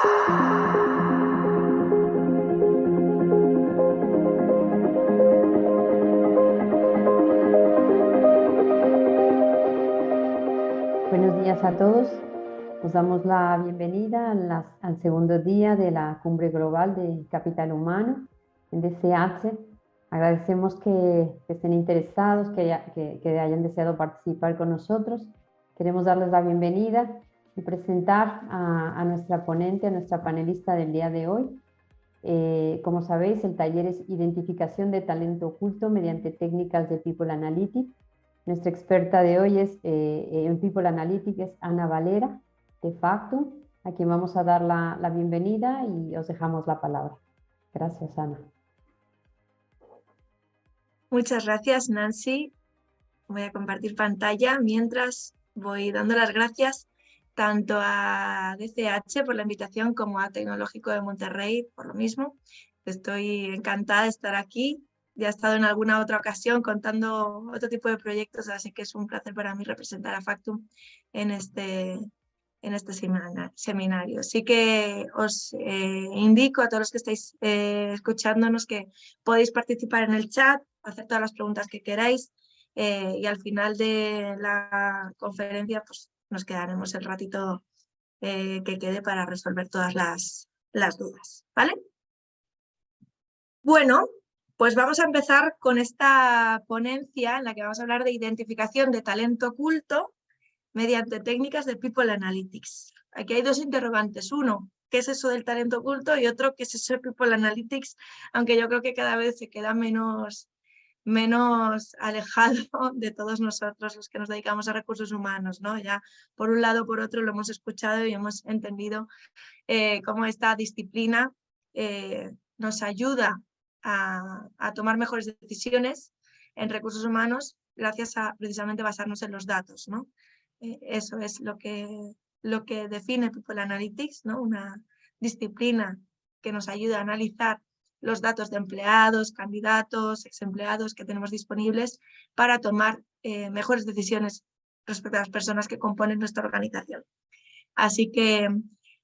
Buenos días a todos. Os damos la bienvenida al segundo día de la Cumbre Global de Capital Humano en DCH. Agradecemos que estén interesados, que hayan deseado participar con nosotros. Queremos darles la bienvenida y presentar a nuestra ponente, a nuestra panelista del día de hoy. Como sabéis, el taller es Identificación de Talento Oculto mediante técnicas de People Analytics. Nuestra experta de hoy en People Analytics es Ana Valera, de Factum, a quien vamos a dar la bienvenida y os dejamos la palabra. Gracias, Ana. Muchas gracias, Nancy. Voy a compartir pantalla mientras voy dando las gracias tanto a DCH por la invitación como a Tecnológico de Monterrey por lo mismo. Estoy encantada de estar aquí. Ya he estado en alguna otra ocasión contando otro tipo de proyectos, así que es un placer para mí representar a Factum en este seminario. Así que os indico a todos los que estáis escuchándonos que podéis participar en el chat, hacer todas las preguntas que queráis y al final de la conferencia pues, nos quedaremos el ratito que quede para resolver todas las dudas, ¿vale? Bueno, pues vamos a empezar con esta ponencia en la que vamos a hablar de identificación de talento oculto mediante técnicas de People Analytics. Aquí hay dos interrogantes. Uno, ¿qué es eso del talento oculto? Y otro, ¿qué es eso de People Analytics? Aunque yo creo que cada vez se queda menos alejado de todos nosotros los que nos dedicamos a recursos humanos, ¿no? Ya por un lado o por otro lo hemos escuchado y hemos entendido cómo esta disciplina nos ayuda a tomar mejores decisiones en recursos humanos gracias a precisamente basarnos en los datos, ¿no? Eso es lo que define People Analytics, ¿no? Una disciplina que nos ayuda a analizar los datos de empleados, candidatos, exempleados que tenemos disponibles para tomar mejores decisiones respecto a las personas que componen nuestra organización. Así que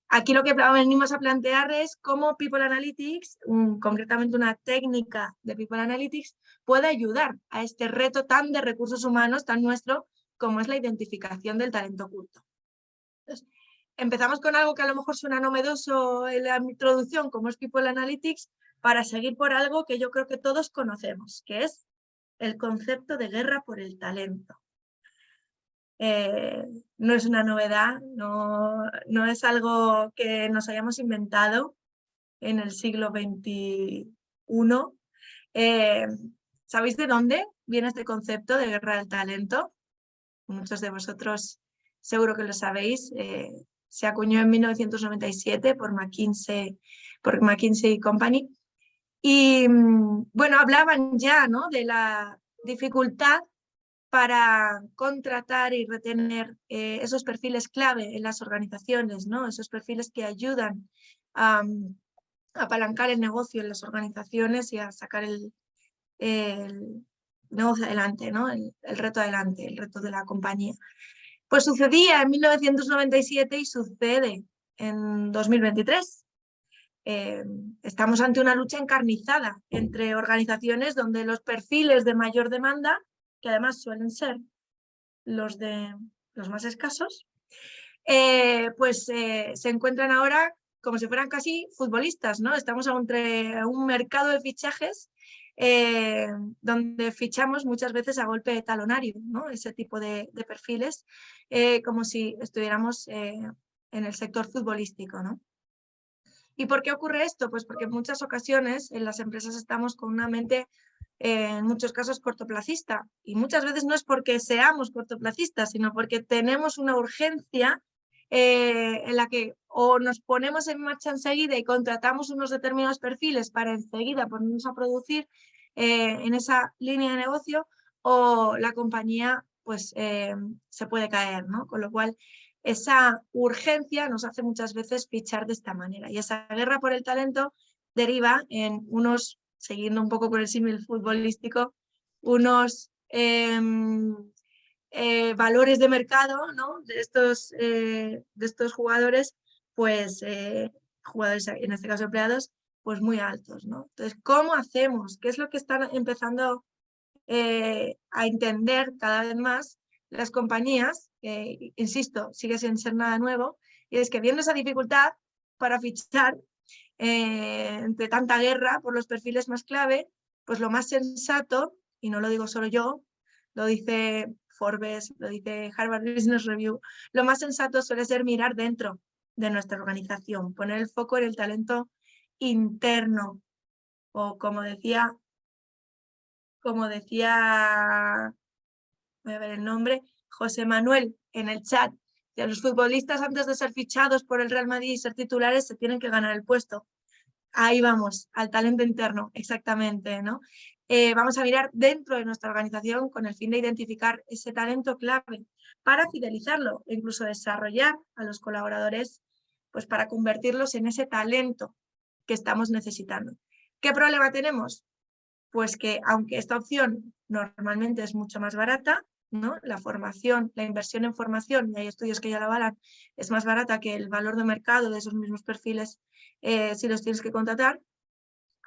aquí lo que venimos a plantear es cómo People Analytics, concretamente una técnica de People Analytics, puede ayudar a este reto tan de recursos humanos, tan nuestro, como es la identificación del talento oculto. Entonces, empezamos con algo que a lo mejor suena novedoso en la introducción, como es People Analytics, para seguir por algo que yo creo que todos conocemos, que es el concepto de guerra por el talento. No es una novedad, no es algo que nos hayamos inventado en el siglo XXI. ¿Sabéis de dónde viene este concepto de guerra del talento? Muchos de vosotros seguro que lo sabéis. Se acuñó en 1997 por McKinsey Company. Y bueno, hablaban ya, ¿no?, de la dificultad para contratar y retener esos perfiles clave en las organizaciones, ¿no? Esos perfiles que ayudan a apalancar el negocio en las organizaciones y a sacar el negocio adelante, ¿no? El reto adelante, el reto de la compañía. Pues sucedía en 1997 y sucede en 2023. Estamos ante una lucha encarnizada entre organizaciones donde los perfiles de mayor demanda, que además suelen ser los más escasos, se encuentran ahora como si fueran casi futbolistas, ¿no? Estamos entre un mercado de fichajes donde fichamos muchas veces a golpe de talonario, ¿no? Ese tipo de perfiles, como si estuviéramos en el sector futbolístico, ¿no? ¿Y por qué ocurre esto? Pues porque en muchas ocasiones en las empresas estamos con una mente en muchos casos cortoplacista, y muchas veces no es porque seamos cortoplacistas, sino porque tenemos una urgencia en la que o nos ponemos en marcha enseguida y contratamos unos determinados perfiles para enseguida ponernos a producir en esa línea de negocio, o la compañía pues se puede caer, ¿no? Con lo cual esa urgencia nos hace muchas veces fichar de esta manera, y esa guerra por el talento deriva en unos, siguiendo un poco con el símil futbolístico, unos valores de mercado, ¿no?, de estos jugadores, pues jugadores, en este caso empleados, pues muy altos, ¿no? Entonces, ¿cómo hacemos? ¿Qué es lo que están empezando a entender cada vez más las compañías? Insisto, sigue sin ser nada nuevo, y es que viendo esa dificultad para fichar entre tanta guerra por los perfiles más clave, pues lo más sensato, y no lo digo solo yo, lo dice Forbes, lo dice Harvard Business Review, lo más sensato suele ser mirar dentro de nuestra organización, poner el foco en el talento interno, o como decía, voy a ver el nombre, José Manuel en el chat, que los futbolistas antes de ser fichados por el Real Madrid y ser titulares se tienen que ganar el puesto. Ahí vamos, al talento interno, exactamente, ¿no? Vamos a mirar dentro de nuestra organización con el fin de identificar ese talento clave para fidelizarlo e incluso desarrollar a los colaboradores, pues para convertirlos en ese talento que estamos necesitando. ¿Qué problema tenemos? Pues que aunque esta opción normalmente es mucho más barata, ¿no? La formación, la inversión en formación, y hay estudios que ya la avalan, es más barata que el valor de mercado de esos mismos perfiles si los tienes que contratar.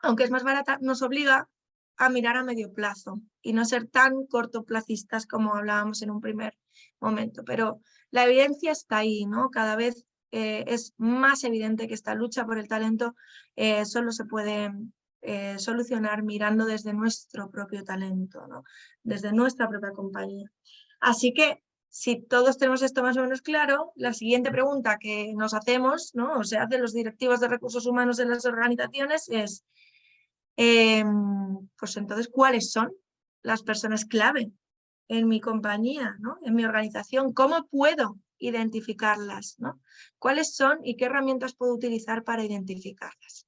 Aunque es más barata, nos obliga a mirar a medio plazo y no ser tan cortoplacistas como hablábamos en un primer momento. Pero la evidencia está ahí, ¿no? Cada vez es más evidente que esta lucha por el talento solo se puede solucionar mirando desde nuestro propio talento, ¿no? Desde nuestra propia compañía. Así que, si todos tenemos esto más o menos claro, la siguiente pregunta que nos hacemos, ¿no? O se hacen los directivos de recursos humanos en las organizaciones es, pues entonces, ¿cuáles son las personas clave en mi compañía, ¿no? En mi organización? ¿Cómo puedo identificarlas, ¿no? ¿Cuáles son y qué herramientas puedo utilizar para identificarlas?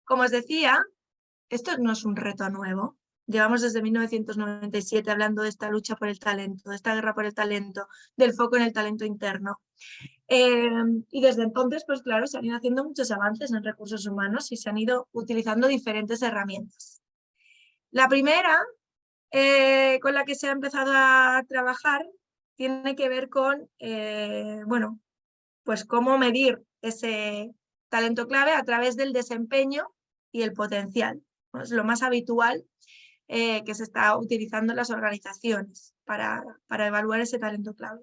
Como os decía, esto no es un reto nuevo. Llevamos desde 1997 hablando de esta lucha por el talento, de esta guerra por el talento, del foco en el talento interno. Y desde entonces, pues claro, se han ido haciendo muchos avances en recursos humanos y se han ido utilizando diferentes herramientas. La primera con la que se ha empezado a trabajar tiene que ver con, bueno, pues cómo medir ese talento clave a través del desempeño y el potencial. Es lo más habitual que se está utilizando en las organizaciones para evaluar ese talento clave.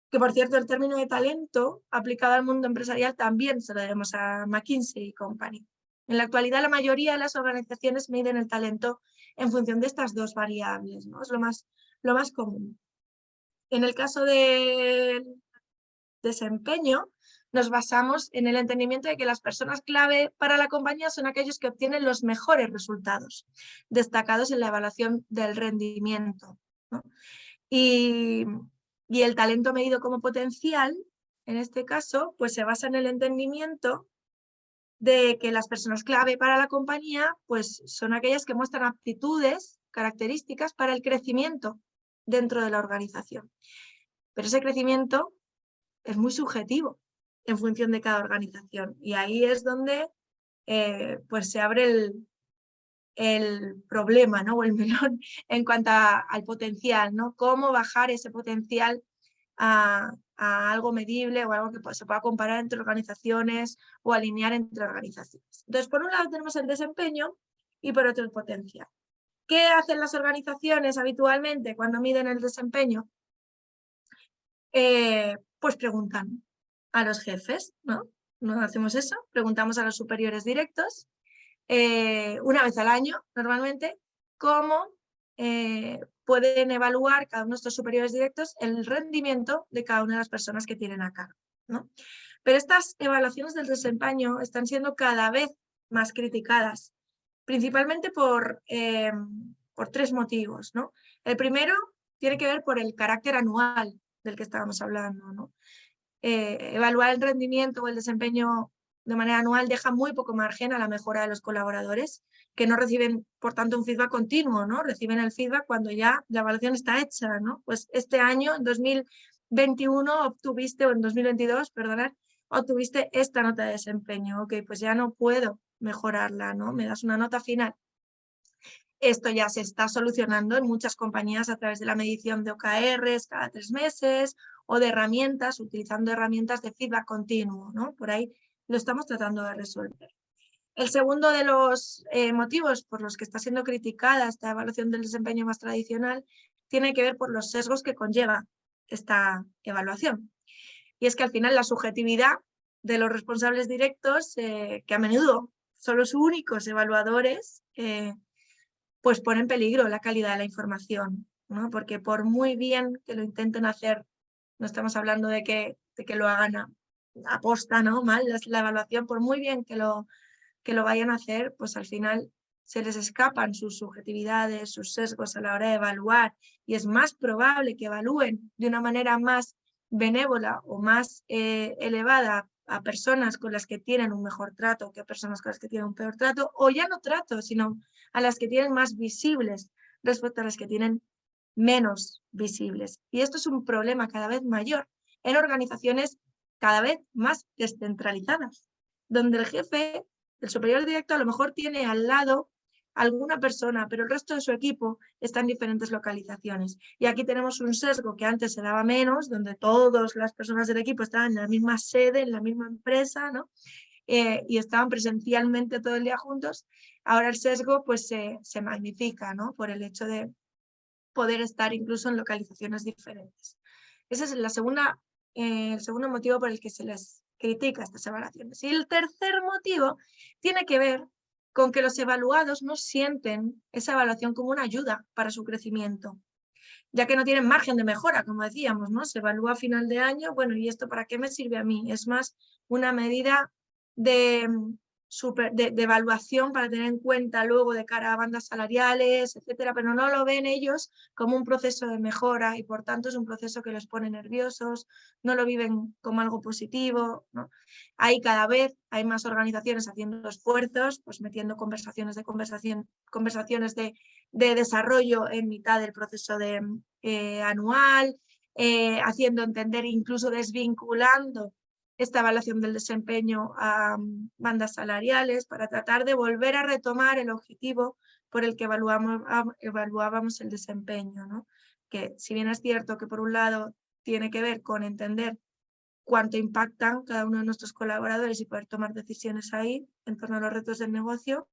Que, por cierto, el término de talento aplicado al mundo empresarial también se lo debemos a McKinsey & Company. En la actualidad, la mayoría de las organizaciones miden el talento en función de estas dos variables, ¿no? Es lo más común. En el caso del desempeño, nos basamos en el entendimiento de que las personas clave para la compañía son aquellos que obtienen los mejores resultados, destacados en la evaluación del rendimiento, ¿no? Y el talento medido como potencial, en este caso, pues se basa en el entendimiento de que las personas clave para la compañía pues son aquellas que muestran aptitudes, características para el crecimiento dentro de la organización. Pero ese crecimiento es muy subjetivo en función de cada organización, y ahí es donde pues se abre el problema, ¿no? O el melón en cuanto al potencial, ¿no? Cómo bajar ese potencial a algo medible o algo que se pueda comparar entre organizaciones o alinear entre organizaciones. Entonces, por un lado tenemos el desempeño y por otro el potencial. ¿Qué hacen las organizaciones habitualmente cuando miden el desempeño? Pues preguntan a los jefes, ¿no? No hacemos eso, preguntamos a los superiores directos una vez al año, normalmente, cómo pueden evaluar cada uno de estos superiores directos el rendimiento de cada una de las personas que tienen a cargo, ¿no? Pero estas evaluaciones del desempeño están siendo cada vez más criticadas, principalmente por tres motivos, ¿no? El primero tiene que ver por el carácter anual del que estábamos hablando, ¿no? Evaluar el rendimiento o el desempeño de manera anual deja muy poco margen a la mejora de los colaboradores, que no reciben, por tanto, un feedback continuo, ¿no? Reciben el feedback cuando ya la evaluación está hecha, ¿no? Pues este año, en 2021, obtuviste, o en 2022, perdonad, obtuviste esta nota de desempeño. Ok, pues ya no puedo mejorarla, ¿no? Me das una nota final. Esto ya se está solucionando en muchas compañías a través de la medición de OKRs cada 3 meses o de herramientas, utilizando herramientas de feedback continuo, ¿no? Por ahí lo estamos tratando de resolver. El segundo de los motivos por los que está siendo criticada esta evaluación del desempeño más tradicional tiene que ver por los sesgos que conlleva esta evaluación. Y es que al final la subjetividad de los responsables directos, que a menudo son los únicos evaluadores, pues pone en peligro la calidad de la información, ¿no? Porque por muy bien que lo intenten hacer, no estamos hablando de que lo hagan a posta, ¿no? Mal la evaluación, por muy bien que lo vayan a hacer, pues al final se les escapan sus subjetividades, sus sesgos a la hora de evaluar, y es más probable que evalúen de una manera más benévola o más elevada a personas con las que tienen un mejor trato que a personas con las que tienen un peor trato, o ya no trato, sino a las que tienen más visibles respecto a las que tienen menos visibles. Y esto es un problema cada vez mayor en organizaciones cada vez más descentralizadas, donde el jefe, el superior directo, a lo mejor tiene al lado alguna persona, pero el resto de su equipo está en diferentes localizaciones. Y aquí tenemos un sesgo que antes se daba menos, donde todas las personas del equipo estaban en la misma sede, en la misma empresa, ¿no? Y estaban presencialmente todo el día juntos. Ahora el sesgo pues se magnifica, ¿no? Por el hecho de poder estar incluso en localizaciones diferentes. Ese es el segundo motivo por el que se les critica estas evaluaciones. Y el tercer motivo tiene que ver con que los evaluados no sienten esa evaluación como una ayuda para su crecimiento, ya que no tienen margen de mejora, como decíamos, ¿no? Se evalúa a final de año, bueno, ¿y esto para qué me sirve a mí? Es más una medida de evaluación para tener en cuenta luego de cara a bandas salariales, etcétera, pero no lo ven ellos como un proceso de mejora y por tanto es un proceso que les pone nerviosos, no lo viven como algo positivo, ¿no? Cada vez hay más organizaciones haciendo esfuerzos, pues metiendo conversaciones de desarrollo en mitad del proceso anual, haciendo entender, incluso desvinculando esta evaluación del desempeño a bandas salariales para tratar de volver a retomar el objetivo por el que evaluábamos el desempeño, ¿no? Que si bien es cierto que por un lado tiene que ver con entender cuánto impactan cada uno de nuestros colaboradores y poder tomar decisiones ahí en torno a los retos del negocio,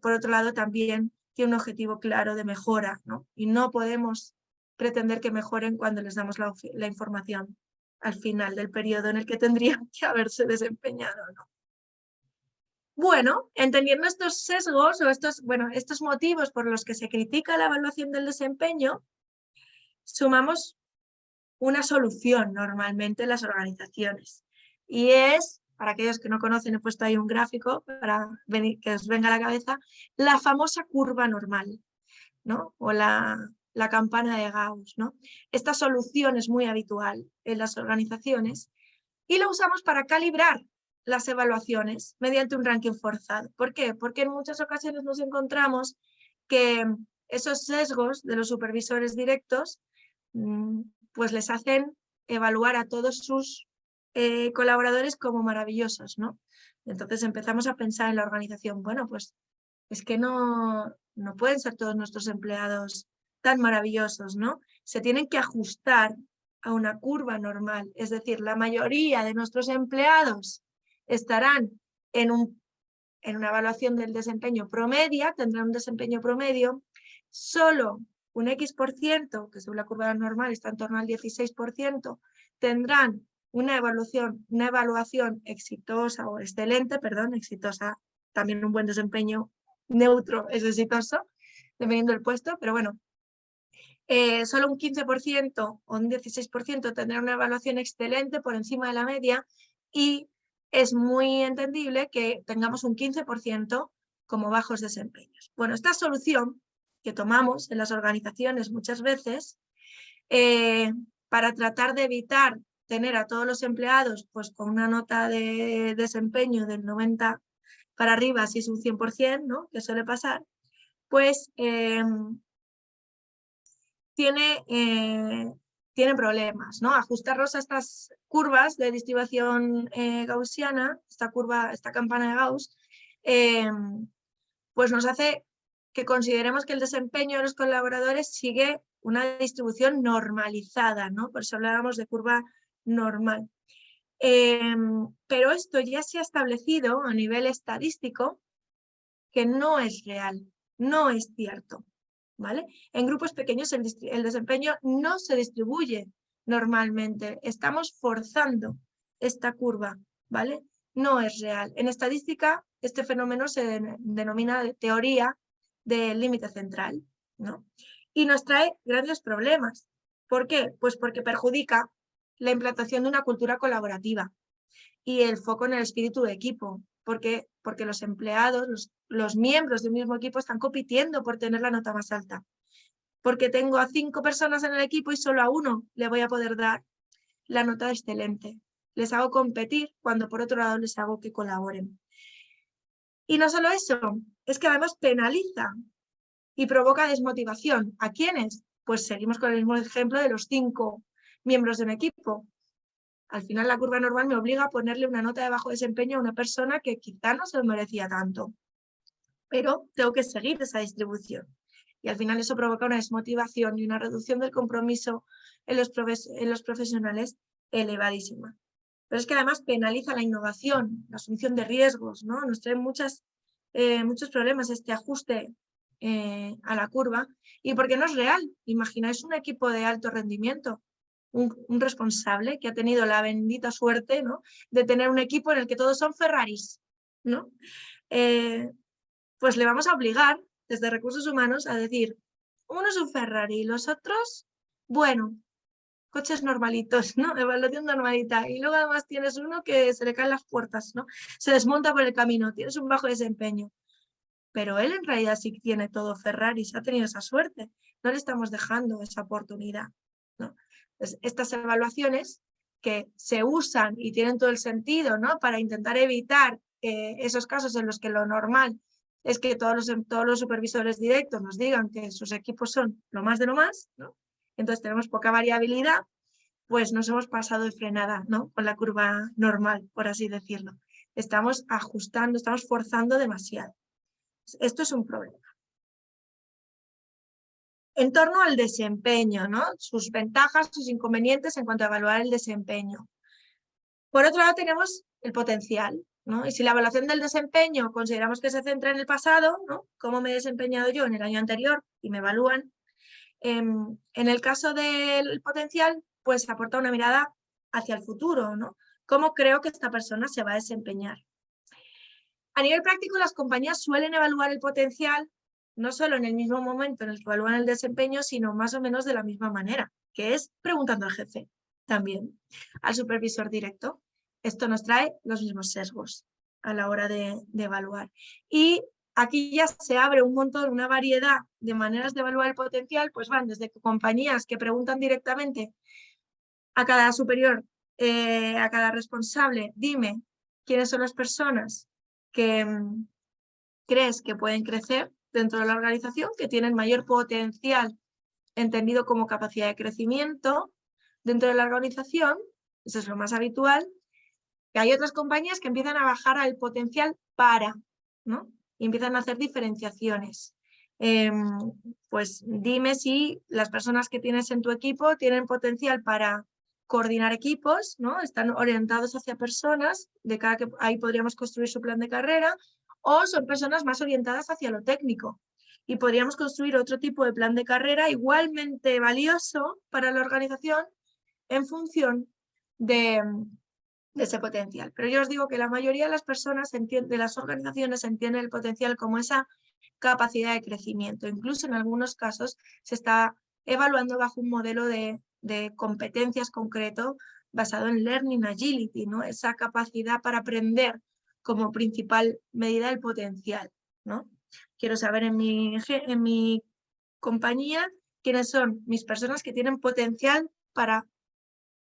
por otro lado también tiene un objetivo claro de mejora, ¿no? Y no podemos pretender que mejoren cuando les damos la información al final del periodo en el que tendrían que haberse desempeñado, ¿no? Bueno, entendiendo estos sesgos o estos motivos por los que se critica la evaluación del desempeño, sumamos una solución normalmente en las organizaciones. Y es, para aquellos que no conocen, he puesto ahí un gráfico para que os venga a la cabeza, la famosa curva normal, ¿no? O la campana de Gauss, ¿no? Esta solución es muy habitual en las organizaciones y la usamos para calibrar las evaluaciones mediante un ranking forzado. ¿Por qué? Porque en muchas ocasiones nos encontramos que esos sesgos de los supervisores directos pues les hacen evaluar a todos sus colaboradores como maravillosos, ¿no? Entonces empezamos a pensar en la organización, bueno, pues es que no pueden ser todos nuestros empleados tan maravillosos, ¿no? Se tienen que ajustar a una curva normal, es decir, la mayoría de nuestros empleados estarán en una evaluación del desempeño promedia, tendrán un desempeño promedio, solo un X%, que según la curva normal está en torno al 16%, tendrán una evaluación exitosa o excelente, exitosa, también un buen desempeño neutro es exitoso, dependiendo del puesto, pero bueno, solo un 15% o un 16% tendrá una evaluación excelente por encima de la media y es muy entendible que tengamos un 15% como bajos desempeños. Bueno, esta solución que tomamos en las organizaciones muchas veces para tratar de evitar tener a todos los empleados pues con una nota de desempeño del 90 para arriba, si es un 100%, ¿no? Que suele pasar, pues tiene problemas, ¿no? Ajustarlos a estas curvas de distribución gaussiana, esta campana de Gauss, pues nos hace que consideremos que el desempeño de los colaboradores sigue una distribución normalizada, ¿no? Por eso hablábamos de curva normal. Pero esto ya se ha establecido a nivel estadístico que no es real, no es cierto, ¿vale? En grupos pequeños el desempeño no se distribuye normalmente, estamos forzando esta curva, ¿vale? No es real. En estadística, este fenómeno se denomina teoría del límite central, ¿no? Y nos trae grandes problemas. ¿Por qué? Pues porque perjudica la implantación de una cultura colaborativa y el foco en el espíritu de equipo, porque los empleados, los miembros del mismo equipo están compitiendo por tener la nota más alta. Porque tengo a 5 personas en el equipo y solo a uno le voy a poder dar la nota excelente. Les hago competir cuando por otro lado les hago que colaboren. Y no solo eso, es que además penaliza y provoca desmotivación. ¿A quiénes? Pues seguimos con el mismo ejemplo de los 5 miembros de un equipo. Al final la curva normal me obliga a ponerle una nota de bajo desempeño a una persona que quizá no se lo merecía tanto. Pero tengo que seguir esa distribución. Y al final eso provoca una desmotivación y una reducción del compromiso en los profesionales elevadísima. Pero es que además penaliza la innovación, la asunción de riesgos, ¿no? Nos trae muchos problemas este ajuste a la curva y porque no es real. Imagináis un equipo de alto rendimiento, un responsable que ha tenido la bendita suerte, ¿no?, de tener un equipo en el que todos son Ferraris, ¿no? Pues le vamos a obligar desde recursos humanos a decir, uno es un Ferrari y los otros, bueno, coches normalitos, ¿no? Evaluación normalita. Y luego además tienes uno que se le caen las puertas, ¿no? Se desmonta por el camino, tienes un bajo desempeño. Pero él en realidad sí tiene todo Ferraris, ha tenido esa suerte. No le estamos dejando esa oportunidad, ¿no? Entonces, estas evaluaciones que se usan y tienen todo el sentido, ¿no?, para intentar evitar esos casos en los que lo normal es que todos los supervisores directos nos digan que sus equipos son lo más de lo más, ¿no? Entonces tenemos poca variabilidad, pues nos hemos pasado de frenada, ¿no?, con la curva normal, por así decirlo. Estamos ajustando, estamos forzando demasiado. Esto es un problema. En torno al desempeño, ¿no?, sus ventajas, sus inconvenientes en cuanto a evaluar el desempeño. Por otro lado tenemos el potencial, ¿no? Y si la evaluación del desempeño consideramos que se centra en el pasado, ¿no?, cómo me he desempeñado yo en el año anterior y me evalúan, en el caso del potencial, pues aporta una mirada hacia el futuro, ¿no? ¿Cómo creo que esta persona se va a desempeñar? A nivel práctico, las compañías suelen evaluar el potencial no solo en el mismo momento en el que evalúan el desempeño, sino más o menos de la misma manera, que es preguntando al jefe también, al supervisor directo. Esto nos trae los mismos sesgos a la hora de evaluar. Y aquí ya se abre un montón, una variedad de maneras de evaluar el potencial, pues van desde compañías que preguntan directamente a cada superior, a cada responsable, dime quiénes son las personas que crees que pueden crecer dentro de la organización, que tienen mayor potencial entendido como capacidad de crecimiento dentro de la organización, eso es lo más habitual, que hay otras compañías que empiezan a bajar al potencial para, ¿no?, y empiezan a hacer diferenciaciones. Pues dime si las personas que tienes en tu equipo tienen potencial para coordinar equipos, ¿no?, están orientados hacia personas, de cara a que ahí podríamos construir su plan de carrera, o son personas más orientadas hacia lo técnico. Y podríamos construir otro tipo de plan de carrera igualmente valioso para la organización en función de ese potencial. Pero yo os digo que la mayoría de las personas, de las organizaciones, entienden el potencial como esa capacidad de crecimiento. Incluso en algunos casos se está evaluando bajo un modelo de competencias concreto basado en Learning Agility, ¿no?, esa capacidad para aprender como principal medida del potencial, ¿no? Quiero saber en mi compañía quiénes son mis personas que tienen potencial para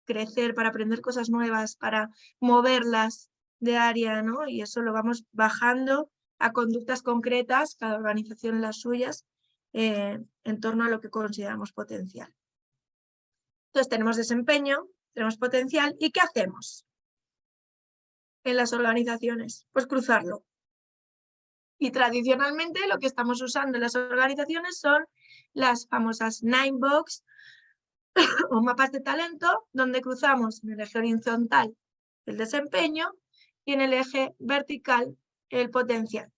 crecer, para aprender cosas nuevas, para moverlas de área, ¿no? Y eso lo vamos bajando a conductas concretas, cada organización las suyas, en torno a lo que consideramos potencial. Entonces tenemos desempeño, tenemos potencial, ¿y qué hacemos en las organizaciones? Pues cruzarlo. Y tradicionalmente lo que estamos usando en las organizaciones son las famosas 9box o mapas de talento, donde cruzamos en el eje horizontal el desempeño, y en el eje vertical el potencial.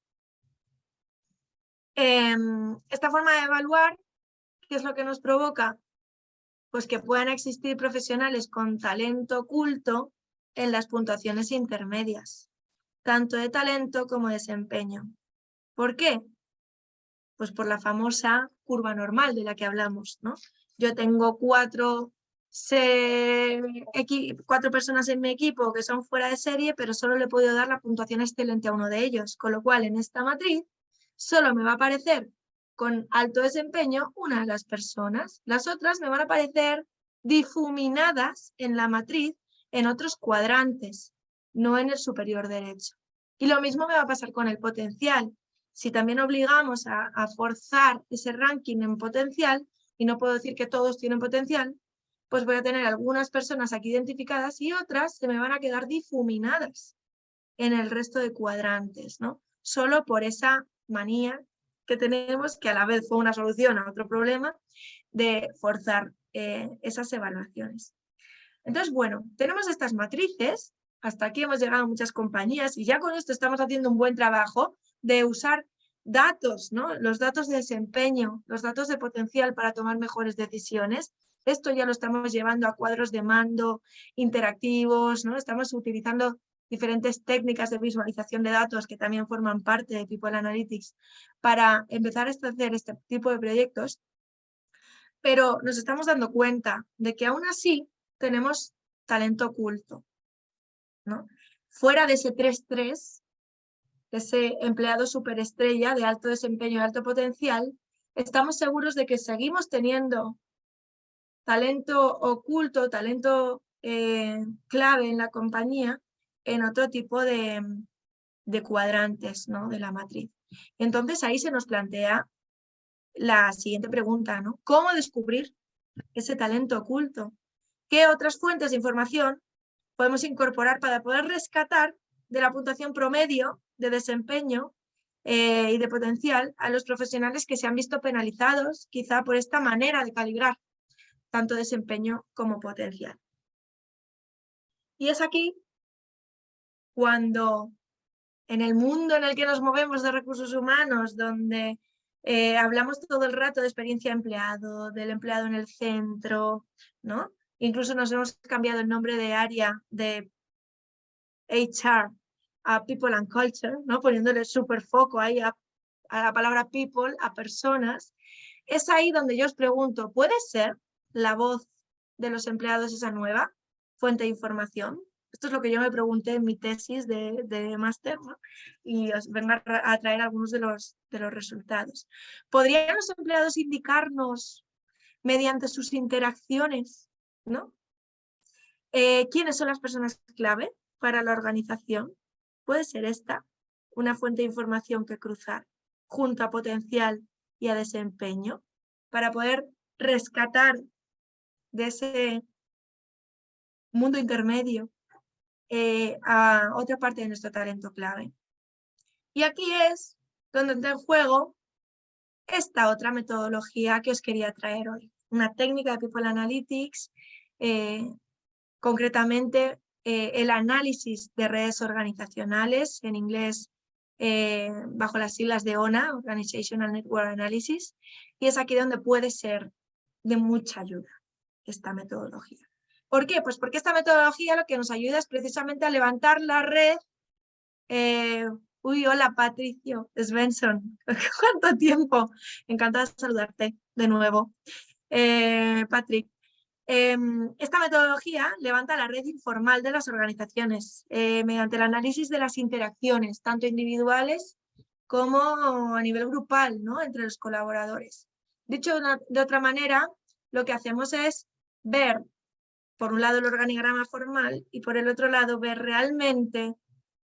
Esta forma de evaluar, ¿qué es lo que nos provoca? Pues que puedan existir profesionales con talento oculto en las puntuaciones intermedias, tanto de talento como de desempeño. ¿Por qué? Pues por la famosa curva normal de la que hablamos, ¿no? Yo tengo cuatro personas en mi equipo que son fuera de serie, pero solo le he podido dar la puntuación excelente a uno de ellos, con lo cual en esta matriz solo me va a aparecer con alto desempeño una de las personas. Las otras me van a aparecer difuminadas en la matriz en otros cuadrantes, no en el superior derecho. Y lo mismo me va a pasar con el potencial. Si también obligamos a forzar ese ranking en potencial, y no puedo decir que todos tienen potencial, pues voy a tener algunas personas aquí identificadas y otras se me van a quedar difuminadas en el resto de cuadrantes, ¿no? Solo por esa manía que tenemos, que a la vez fue una solución a otro problema, de forzar esas evaluaciones. Entonces, bueno, tenemos estas matrices, hasta aquí hemos llegado a muchas compañías y ya con esto estamos haciendo un buen trabajo de usar datos, ¿no? Los datos de desempeño, los datos de potencial para tomar mejores decisiones. Esto ya lo estamos llevando a cuadros de mando interactivos, ¿no? Estamos utilizando diferentes técnicas de visualización de datos que también forman parte de People Analytics para empezar a hacer este tipo de proyectos. Pero nos estamos dando cuenta de que aún así tenemos talento oculto, ¿no? Fuera de ese 3-3, ese empleado superestrella de alto desempeño y alto potencial, estamos seguros de que seguimos teniendo talento oculto, talento clave en la compañía en otro tipo de cuadrantes, ¿no? De la matriz. Entonces ahí se nos plantea la siguiente pregunta, ¿no? ¿Cómo descubrir ese talento oculto? ¿Qué otras fuentes de información podemos incorporar para poder rescatar de la puntuación promedio de desempeño y de potencial a los profesionales que se han visto penalizados quizá por esta manera de calibrar tanto desempeño como potencial? Y es aquí cuando en el mundo en el que nos movemos de recursos humanos, donde hablamos todo el rato de experiencia de empleado, del empleado en el centro, ¿no? Incluso nos hemos cambiado el nombre de área de HR a People and Culture, ¿no? Poniéndole súper foco ahí a la palabra people, a personas. Es ahí donde yo os pregunto, ¿puede ser la voz de los empleados esa nueva fuente de información? Esto es lo que yo me pregunté en mi tesis de máster, ¿no? Y os vengo a traer algunos de los resultados. ¿Podrían los empleados indicarnos mediante sus interacciones, ¿no? ¿Quiénes son las personas clave para la organización? ¿Puede ser esta una fuente de información que cruzar junto a potencial y a desempeño para poder rescatar de ese mundo intermedio a otra parte de nuestro talento clave? Y aquí es donde entra en juego esta otra metodología que os quería traer hoy. Una técnica de People Analytics, concretamente el análisis de redes organizacionales, en inglés bajo las siglas de ONA, Organizational Network Analysis, y es aquí donde puede ser de mucha ayuda esta metodología. ¿Por qué? Pues porque esta metodología lo que nos ayuda es precisamente a levantar la red. Uy, hola Patricio Svensson, ¿cuánto tiempo? Encantada de saludarte de nuevo. Patrick, esta metodología levanta la red informal de las organizaciones mediante el análisis de las interacciones, tanto individuales como a nivel grupal, ¿no? Entre los colaboradores. Dicho de otra manera, lo que hacemos es ver, por un lado, el organigrama formal y por el otro lado, ver realmente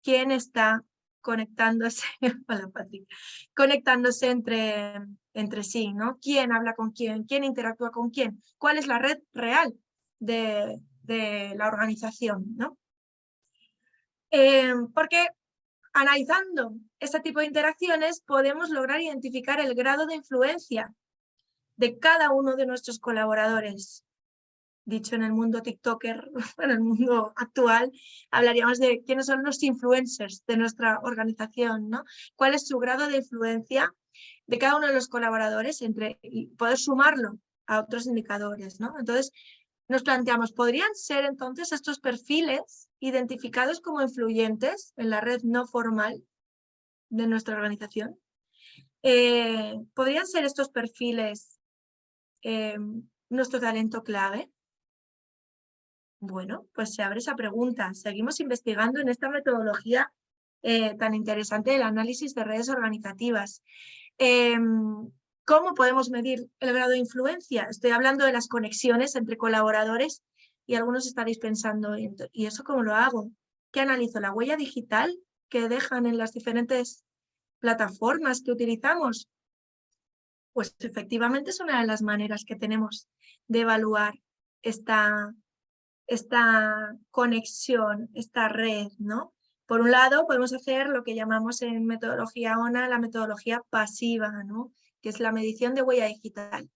quién está conectándose, hola Patrick, conectándose entre sí, ¿no? ¿Quién habla con quién? ¿Quién interactúa con quién? ¿Cuál es la red real de la organización, ¿no? Porque analizando este tipo de interacciones podemos lograr identificar el grado de influencia de cada uno de nuestros colaboradores dicho en el mundo TikToker, en el mundo actual, hablaríamos de quiénes son los influencers de nuestra organización, ¿no? ¿Cuál es su grado de influencia de cada uno de los colaboradores y poder sumarlo a otros indicadores, ¿no? Entonces, nos planteamos, ¿podrían ser entonces estos perfiles identificados como influyentes en la red no formal de nuestra organización? ¿Podrían ser estos perfiles nuestro talento clave? Bueno, pues se abre esa pregunta. Seguimos investigando en esta metodología tan interesante del análisis de redes organizativas. ¿Cómo podemos medir el grado de influencia? Estoy hablando de las conexiones entre colaboradores y algunos estaréis pensando, ¿y eso cómo lo hago? ¿Qué analizo? ¿La huella digital que dejan en las diferentes plataformas que utilizamos? Pues efectivamente es una de las maneras que tenemos de evaluar esta conexión, esta red, ¿no? Por un lado, podemos hacer lo que llamamos en metodología ONA la metodología pasiva, ¿no? Que es la medición de huella digital.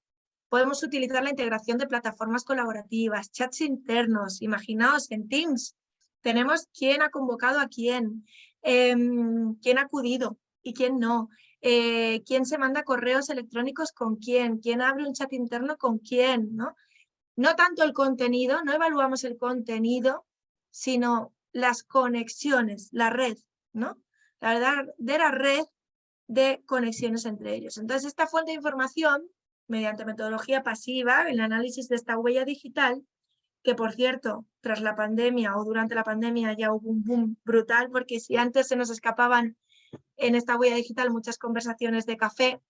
Podemos utilizar la integración de plataformas colaborativas, chats internos, imaginaos en Teams, tenemos quién ha convocado a quién ha acudido y quién no, quién se manda correos electrónicos con quién abre un chat interno con quién, ¿no? No tanto el contenido, no evaluamos el contenido, sino las conexiones, la red, ¿no? La verdadera red de conexiones entre ellos. Entonces, esta fuente de información, mediante metodología pasiva, el análisis de esta huella digital, que por cierto, tras la pandemia o durante la pandemia ya hubo un boom brutal, porque si antes se nos escapaban en esta huella digital muchas conversaciones de café,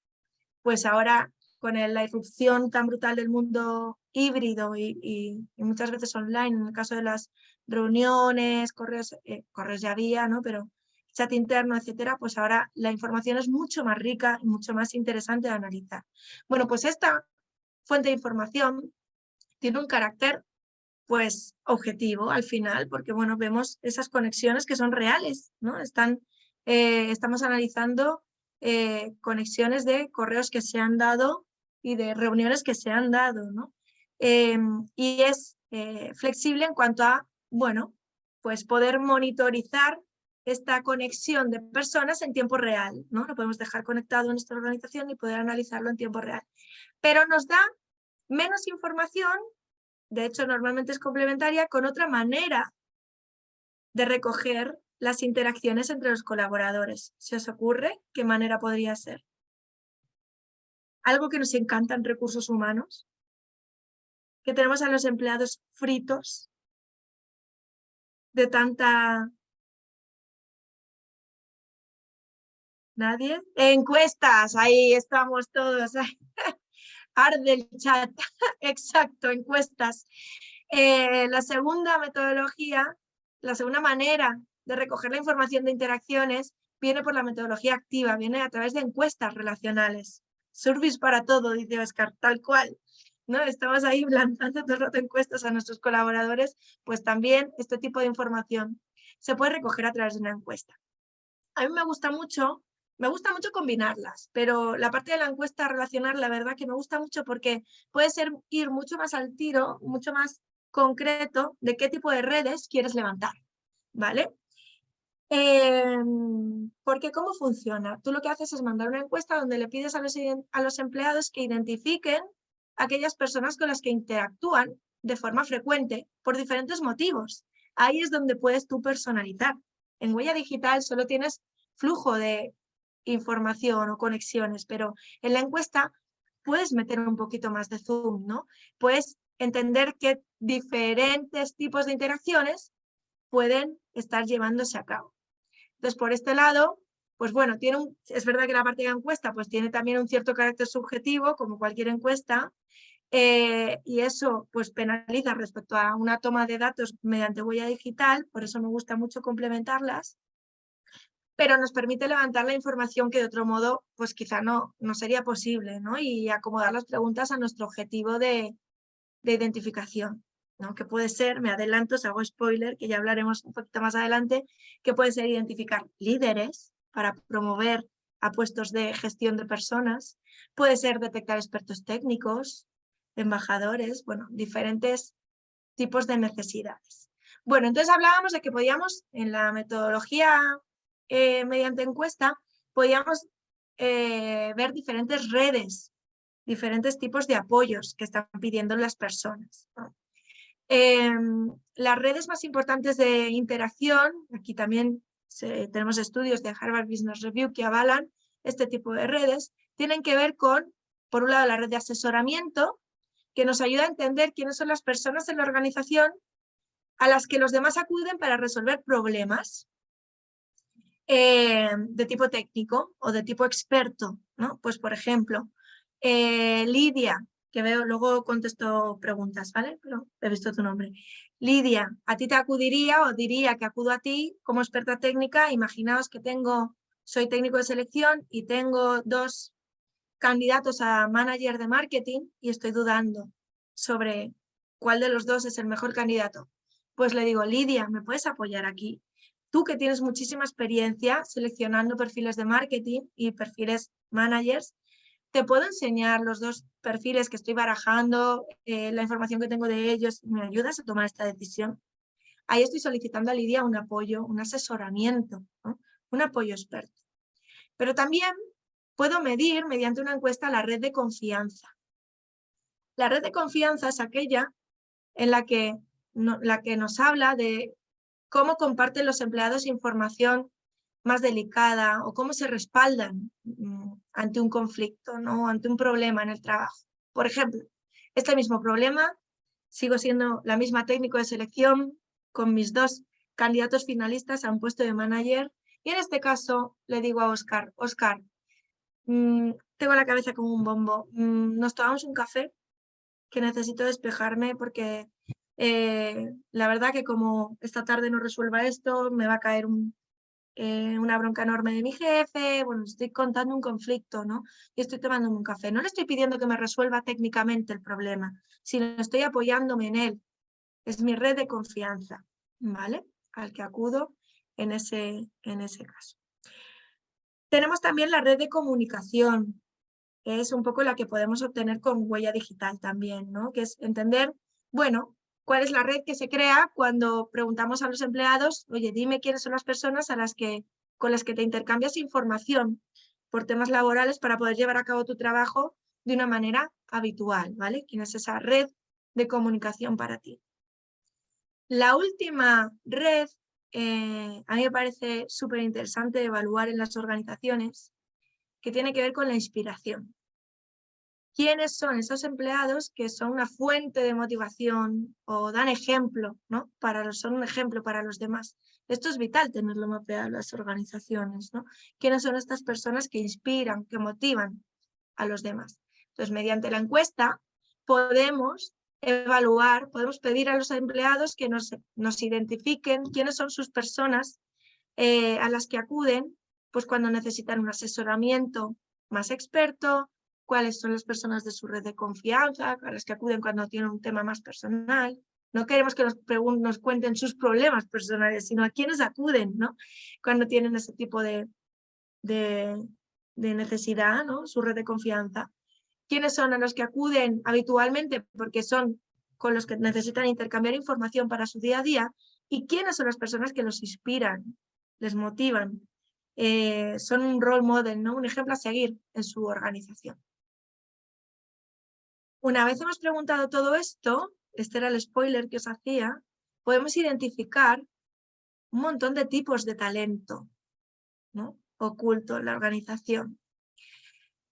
pues ahora con la irrupción tan brutal del mundo híbrido y muchas veces online, en el caso de las reuniones, correos ya había, ¿no? Pero chat interno, etcétera, pues ahora la información es mucho más rica y mucho más interesante de analizar. Bueno, pues esta fuente de información tiene un carácter pues objetivo al final, porque bueno, vemos esas conexiones que son reales, ¿no? Estamos analizando conexiones de correos que se han dado y de reuniones que se han dado, ¿no? Y es flexible en cuanto a, bueno, pues poder monitorizar esta conexión de personas en tiempo real, ¿no? Lo podemos dejar conectado en nuestra organización y poder analizarlo en tiempo real. Pero nos da menos información, de hecho normalmente es complementaria, con otra manera de recoger las interacciones entre los colaboradores. ¿Se os ocurre qué manera podría ser? Algo que nos encanta en recursos humanos, que tenemos a los empleados fritos de tanta... ¿Nadie? Encuestas, ahí estamos todos. Arde el chat, exacto, encuestas. La segunda metodología, la segunda manera de recoger la información de interacciones viene por la metodología activa, viene a través de encuestas relacionales. Surveys para todo, dice Oscar, tal cual, ¿no? Estamos ahí lanzando todo el rato encuestas a nuestros colaboradores, pues también este tipo de información se puede recoger a través de una encuesta. A mí me gusta mucho combinarlas, pero la parte de la encuesta relacional, la verdad que me gusta mucho porque puede ser ir mucho más al tiro, mucho más concreto de qué tipo de redes quieres levantar, ¿vale? Porque ¿cómo funciona? Tú lo que haces es mandar una encuesta donde le pides a los empleados que identifiquen aquellas personas con las que interactúan de forma frecuente por diferentes motivos. Ahí es donde puedes tú personalizar. En huella digital solo tienes flujo de información o conexiones, pero en la encuesta puedes meter un poquito más de zoom, ¿no? Puedes entender qué diferentes tipos de interacciones pueden estar llevándose a cabo. Entonces, por este lado, pues bueno, es verdad que la parte de la encuesta pues tiene también un cierto carácter subjetivo, como cualquier encuesta, y eso pues penaliza respecto a una toma de datos mediante huella digital, por eso me gusta mucho complementarlas, pero nos permite levantar la información que de otro modo pues quizá no sería posible, ¿no? Y acomodar las preguntas a nuestro objetivo de identificación, ¿no? Que puede ser, me adelanto, os hago spoiler, que ya hablaremos un poquito más adelante, que puede ser identificar líderes para promover a puestos de gestión de personas, puede ser detectar expertos técnicos, embajadores, bueno, diferentes tipos de necesidades. Bueno, entonces hablábamos de que podíamos, en la metodología mediante encuesta, podíamos ver diferentes redes, diferentes tipos de apoyos que están pidiendo las personas, ¿no? Las redes más importantes de interacción, aquí también tenemos estudios de Harvard Business Review que avalan este tipo de redes, tienen que ver con, por un lado, la red de asesoramiento, que nos ayuda a entender quiénes son las personas en la organización a las que los demás acuden para resolver problemas de tipo técnico o de tipo experto, ¿no? Pues, por ejemplo, Lidia, que veo, luego contesto preguntas, ¿vale? Pero he visto tu nombre. Lidia, a ti te acudiría o diría que acudo a ti como experta técnica. Imaginaos que soy técnico de selección y tengo 2 candidatos a manager de marketing y estoy dudando sobre cuál de los 2 es el mejor candidato. Pues le digo, Lidia, ¿me puedes apoyar aquí? Tú que tienes muchísima experiencia seleccionando perfiles de marketing y perfiles managers, te puedo enseñar los 2 perfiles que estoy barajando, la información que tengo de ellos, ¿me ayudas a tomar esta decisión? Ahí estoy solicitando a Lidia un apoyo, un asesoramiento, ¿no? Un apoyo experto. Pero también puedo medir mediante una encuesta la red de confianza. La red de confianza es aquella en la que nos habla de cómo comparten los empleados información más delicada o cómo se respaldan ante un conflicto, ¿no? Ante un problema en el trabajo. Por ejemplo, este mismo problema, sigo siendo la misma técnico de selección con mis 2 candidatos finalistas a un puesto de manager y en este caso le digo a Óscar, Óscar, tengo la cabeza como un bombo, ¿nos tomamos un café? Que necesito despejarme porque la verdad que como esta tarde no resuelva esto, me va a caer una bronca enorme de mi jefe, bueno, estoy contando un conflicto, ¿no? Y estoy tomándome un café. No le estoy pidiendo que me resuelva técnicamente el problema, sino estoy apoyándome en él. Es mi red de confianza, ¿vale? Al que acudo en ese caso. Tenemos también la red de comunicación, que es un poco la que podemos obtener con huella digital también, ¿no? Que es entender, bueno, cuál es la red que se crea cuando preguntamos a los empleados, oye, dime quiénes son las personas con las que te intercambias información por temas laborales para poder llevar a cabo tu trabajo de una manera habitual, ¿vale? ¿Quién es esa red de comunicación para ti? La última red, a mí me parece súper interesante evaluar en las organizaciones, que tiene que ver con la inspiración. ¿Quiénes son esos empleados que son una fuente de motivación o dan ejemplo, ¿no? Son un ejemplo para los demás? Esto es vital tenerlo mapeado en las organizaciones, ¿no? ¿Quiénes son estas personas que inspiran, que motivan a los demás? Entonces, mediante la encuesta podemos evaluar, podemos pedir a los empleados que nos identifiquen quiénes son sus personas a las que acuden pues cuando necesitan un asesoramiento más experto, cuáles son las personas de su red de confianza, a las que acuden cuando tienen un tema más personal. No queremos que nos cuenten sus problemas personales, sino a quienes acuden, ¿no? Cuando tienen ese tipo de necesidad, ¿no? Su red de confianza. ¿Quiénes son a los que acuden habitualmente? Porque son con los que necesitan intercambiar información para su día a día. ¿Y quiénes son las personas que los inspiran, les motivan? Son un role model, ¿no? Un ejemplo a seguir en su organización. Una vez hemos preguntado todo esto, este era el spoiler que os hacía, podemos identificar un montón de tipos de talento, ¿no? Oculto en la organización.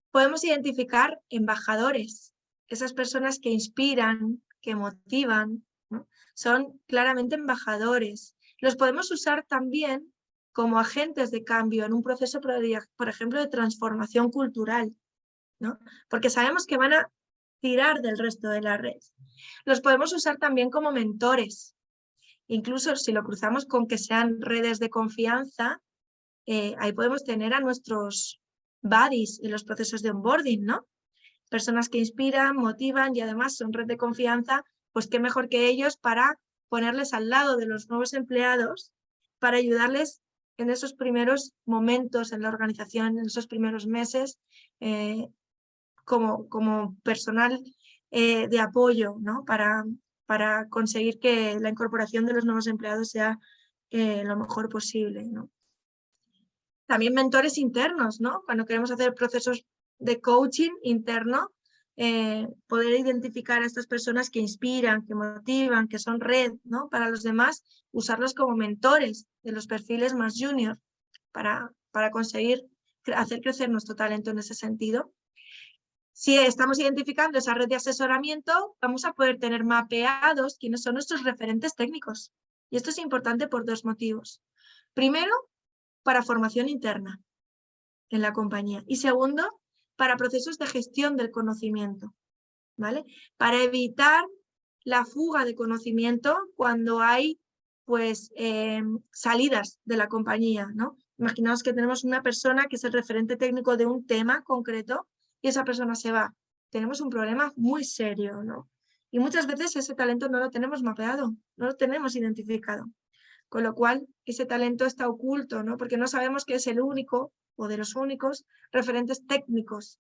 Podemos identificar embajadores, esas personas que inspiran, que motivan, ¿no? Son claramente embajadores. Los podemos usar también como agentes de cambio en un proceso, por ejemplo, de transformación cultural, ¿no? Porque sabemos que van a tirar del resto de la red. Los podemos usar también como mentores. Incluso si lo cruzamos con que sean redes de confianza, ahí podemos tener a nuestros buddies en los procesos de onboarding, ¿no? Personas que inspiran, motivan y además son red de confianza, pues qué mejor que ellos para ponerles al lado de los nuevos empleados, para ayudarles en esos primeros momentos en la organización, en esos primeros meses, como personal de apoyo, ¿no? Para para conseguir que la incorporación de los nuevos empleados sea lo mejor posible, ¿no? También mentores internos, ¿no? Cuando queremos hacer procesos de coaching interno, poder identificar a estas personas que inspiran, que motivan, que son red, ¿no? Para los demás, usarlos como mentores de los perfiles más junior para conseguir hacer crecer nuestro talento en ese sentido. Si estamos identificando esa red de asesoramiento, vamos a poder tener mapeados quiénes son nuestros referentes técnicos. Y esto es importante por dos motivos. Primero, para formación interna en la compañía. Y segundo, para procesos de gestión del conocimiento, ¿vale? Para evitar la fuga de conocimiento cuando hay, pues, salidas de la compañía, ¿no? Imaginaos que tenemos una persona que es el referente técnico de un tema concreto y esa persona se va. Tenemos un problema muy serio, ¿no? Y muchas veces ese talento no lo tenemos mapeado, no lo tenemos identificado. Con lo cual, ese talento está oculto, ¿no? Porque no sabemos que es el único o de los únicos referentes técnicos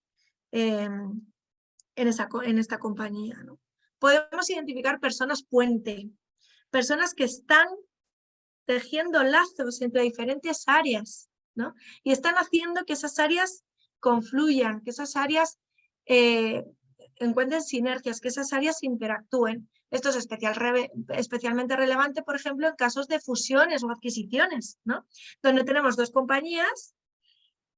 en esta compañía, ¿no? Podemos identificar personas puente, personas que están tejiendo lazos entre diferentes áreas, ¿no? Y están haciendo que esas áreas confluyan, que esas áreas encuentren sinergias, que esas áreas interactúen. Esto es especialmente relevante, por ejemplo, en casos de fusiones o adquisiciones, ¿no? Donde tenemos dos compañías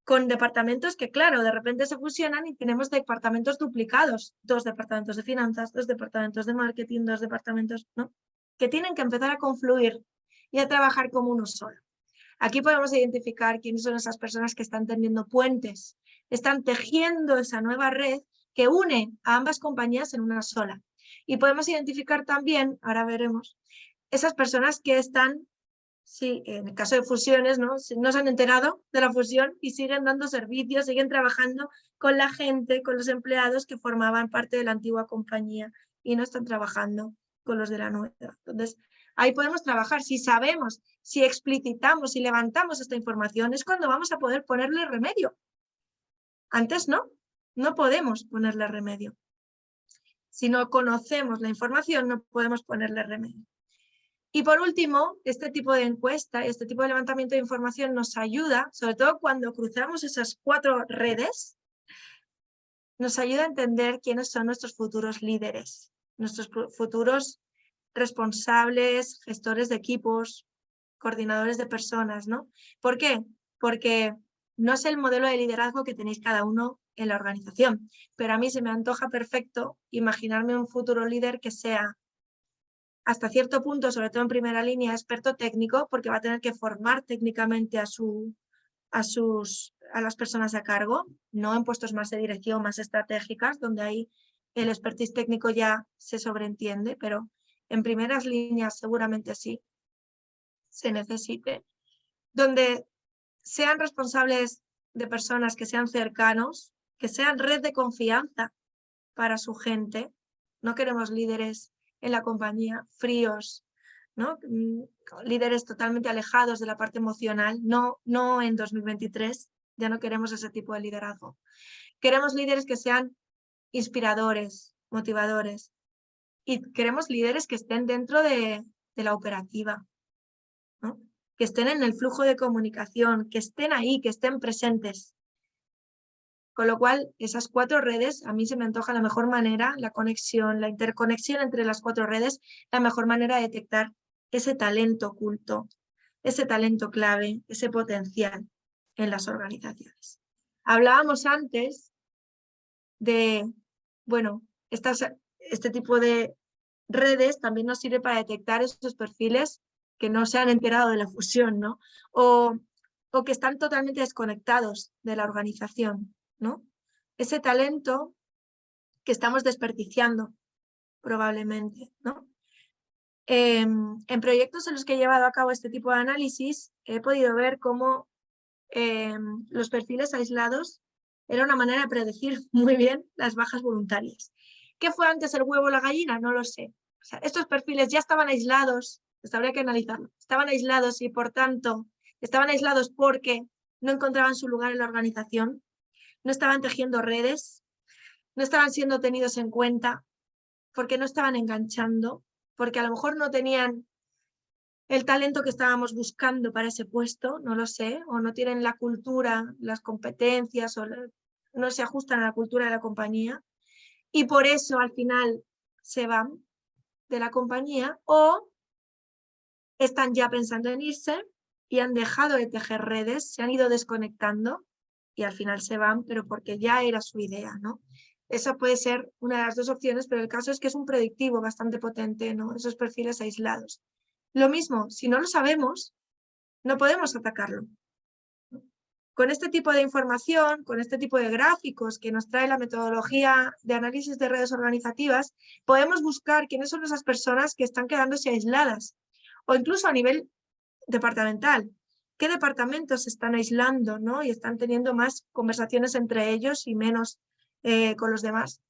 con departamentos que, claro, de repente se fusionan y tenemos departamentos duplicados, dos departamentos de finanzas, dos departamentos de marketing, dos departamentos, ¿no? Que tienen que empezar a confluir y a trabajar como uno solo. Aquí podemos identificar quiénes son esas personas que están tendiendo puentes, están tejiendo esa nueva red que une a ambas compañías en una sola. Y podemos identificar también, ahora veremos, esas personas que están, sí, en el caso de fusiones, ¿no? No se han enterado de la fusión y siguen dando servicios, siguen trabajando con la gente, con los empleados que formaban parte de la antigua compañía y no están trabajando con los de la nueva. Entonces, ahí podemos trabajar. Si sabemos, si explicitamos, si levantamos esta información, es cuando vamos a poder ponerle remedio. Antes no podemos ponerle remedio. Si no conocemos la información, no podemos ponerle remedio. Y por último, este tipo de encuesta, este tipo de levantamiento de información nos ayuda, sobre todo cuando cruzamos esas 4 redes, nos ayuda a entender quiénes son nuestros futuros líderes, nuestros futuros responsables, gestores de equipos, coordinadores de personas, ¿no? ¿Por qué? Porque no es el modelo de liderazgo que tenéis cada uno en la organización, pero a mí se me antoja perfecto imaginarme un futuro líder que sea hasta cierto punto, sobre todo en primera línea, experto técnico, porque va a tener que formar técnicamente a las personas a cargo, no en puestos más de dirección, más estratégicas, donde ahí el expertise técnico ya se sobreentiende, pero en primeras líneas seguramente sí se necesite, donde sean responsables de personas que sean cercanos, que sean red de confianza para su gente. No queremos líderes en la compañía fríos, ¿no? Líderes totalmente alejados de la parte emocional, no en 2023, ya no queremos ese tipo de liderazgo. Queremos líderes que sean inspiradores, motivadores, y queremos líderes que estén dentro de la operativa, ¿no? Que estén en el flujo de comunicación, que estén ahí, que estén presentes. Con lo cual, esas 4 redes, a mí se me antoja la mejor manera, la conexión, la interconexión entre las 4 redes, la mejor manera de detectar ese talento oculto, ese talento clave, ese potencial en las organizaciones. Hablábamos antes de, bueno, este tipo de redes también nos sirve para detectar esos perfiles que no se han enterado de la fusión, ¿no? O que están totalmente desconectados de la organización, ¿no? Ese talento que estamos desperdiciando probablemente, ¿no? En proyectos en los que he llevado a cabo este tipo de análisis he podido ver cómo los perfiles aislados era una manera de predecir muy bien las bajas voluntarias. ¿Qué fue antes, el huevo o la gallina? No lo sé. O sea, estos perfiles ya estaban aislados, esto habría que analizarlo, estaban aislados y por tanto estaban aislados porque no encontraban su lugar en la organización, no estaban tejiendo redes, no estaban siendo tenidos en cuenta porque no estaban enganchando, porque a lo mejor no tenían el talento que estábamos buscando para ese puesto, no lo sé, o no tienen la cultura, las competencias, o no se ajustan a la cultura de la compañía, y por eso al final se van de la compañía, o están ya pensando en irse y han dejado de tejer redes, se han ido desconectando y al final se van, pero porque ya era su idea, ¿no? Esa puede ser una de las dos opciones, pero el caso es que es un predictivo bastante potente, ¿no? Esos perfiles aislados. Lo mismo, si no lo sabemos, no podemos atacarlo. Con este tipo de información, con este tipo de gráficos que nos trae la metodología de análisis de redes organizativas, podemos buscar quiénes son esas personas que están quedándose aisladas, o incluso a nivel departamental. ¿Qué departamentos se están aislando, ¿no? Y están teniendo más conversaciones entre ellos y menos con los demás?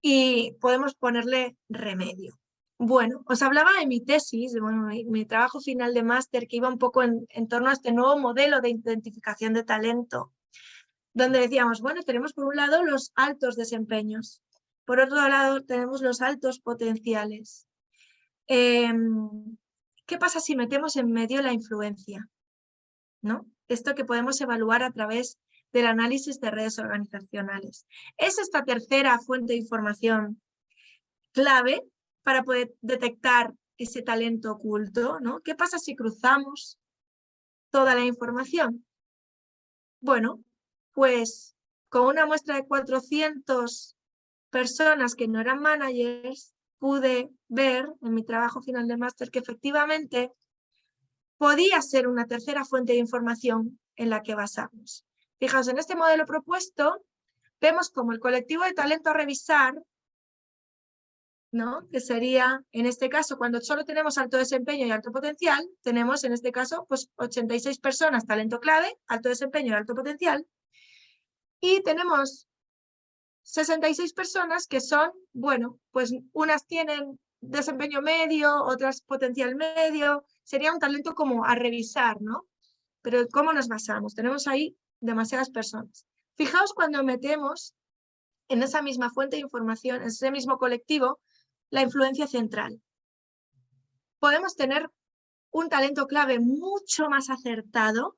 Y podemos ponerle remedio. Bueno, os hablaba de mi tesis, bueno, mi trabajo final de máster, que iba un poco en torno a este nuevo modelo de identificación de talento, donde decíamos, bueno, tenemos por un lado los altos desempeños, por otro lado tenemos los altos potenciales. ¿Qué pasa si metemos en medio la influencia? ¿No? Esto que podemos evaluar a través del análisis de redes organizacionales. Es esta tercera fuente de información clave para poder detectar ese talento oculto, ¿no? ¿Qué pasa si cruzamos toda la información? Bueno, pues con una muestra de 400 personas que no eran managers, pude ver en mi trabajo final de máster que efectivamente podía ser una tercera fuente de información en la que basarnos. Fijaos, en este modelo propuesto, vemos como el colectivo de talento a revisar, ¿no? Que sería, en este caso, cuando solo tenemos alto desempeño y alto potencial, tenemos en este caso pues 86 personas, talento clave, alto desempeño y alto potencial, y tenemos 66 personas que son, bueno, pues unas tienen desempeño medio, otras potencial medio, sería un talento como a revisar, ¿no? Pero ¿cómo nos basamos? Tenemos ahí demasiadas personas. Fijaos cuando metemos en esa misma fuente de información, en ese mismo colectivo, la influencia central. Podemos tener un talento clave mucho más acertado,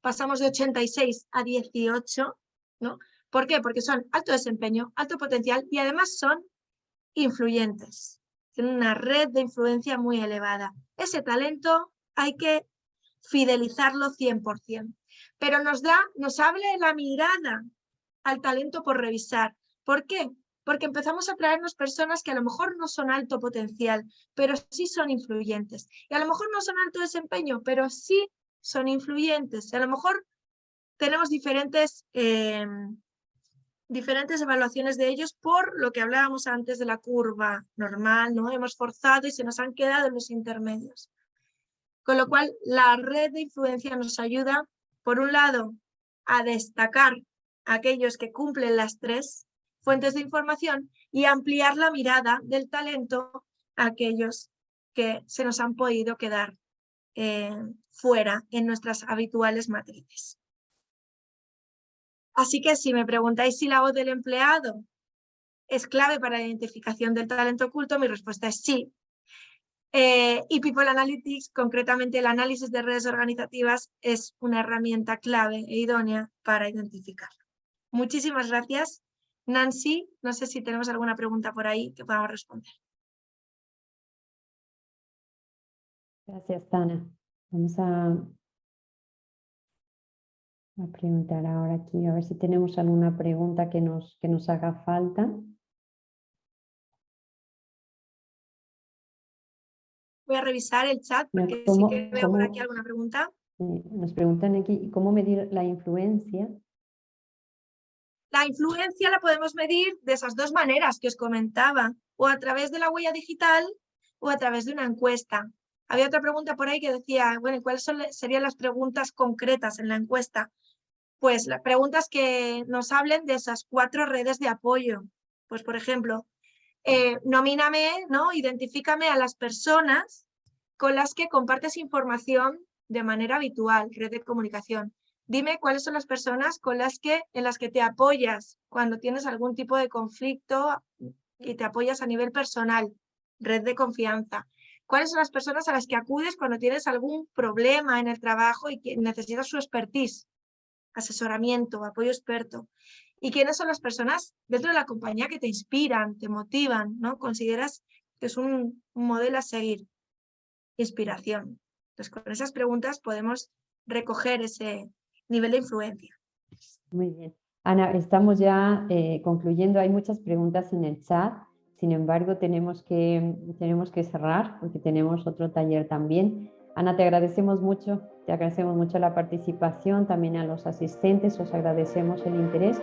pasamos de 86 a 18, ¿no? ¿Por qué? Porque son alto desempeño, alto potencial y además son influyentes. Tienen una red de influencia muy elevada. Ese talento hay que fidelizarlo 100%. Pero nos abre la mirada al talento por revisar. ¿Por qué? Porque empezamos a traernos personas que a lo mejor no son alto potencial, pero sí son influyentes. Y a lo mejor no son alto desempeño, pero sí son influyentes. Y a lo mejor tenemos diferentes evaluaciones de ellos por lo que hablábamos antes de la curva normal, ¿no? Hemos forzado y se nos han quedado en los intermedios. Con lo cual, la red de influencia nos ayuda, por un lado, a destacar a aquellos que cumplen las tres fuentes de información y ampliar la mirada del talento a aquellos que se nos han podido quedar fuera en nuestras habituales matrices. Así que si me preguntáis si la voz del empleado es clave para la identificación del talento oculto, mi respuesta es sí. Y People Analytics, concretamente el análisis de redes organizativas, es una herramienta clave e idónea para identificarlo. Muchísimas gracias. Nancy, no sé si tenemos alguna pregunta por ahí que podamos responder. Gracias, Tana. Vamos a preguntar ahora aquí, a ver si tenemos alguna pregunta que nos haga falta. Voy a revisar el chat porque sí que veo por aquí alguna pregunta. Nos preguntan aquí, ¿cómo medir la influencia? La influencia la podemos medir de esas dos maneras que os comentaba, o a través de la huella digital o a través de una encuesta. Había otra pregunta por ahí que decía, bueno, ¿cuáles serían las preguntas concretas en la encuesta? Pues las preguntas que nos hablen de esas 4 redes de apoyo. Pues, por ejemplo, nomíname, ¿no? Identifícame a las personas con las que compartes información de manera habitual, red de comunicación. Dime cuáles son las personas en las que te apoyas cuando tienes algún tipo de conflicto y te apoyas a nivel personal. red de confianza. ¿Cuáles son las personas a las que acudes cuando tienes algún problema en el trabajo y que necesitas su expertise, asesoramiento, apoyo experto? ¿Y quiénes son las personas dentro de la compañía que te inspiran, te motivan, ¿no? Consideras que es un modelo a seguir, inspiración. Entonces, con esas preguntas podemos recoger ese nivel de influencia. Muy bien. Ana, estamos ya concluyendo. Hay muchas preguntas en el chat. Sin embargo, tenemos que cerrar porque tenemos otro taller también. Ana, te agradecemos mucho la participación, también a los asistentes, os agradecemos el interés.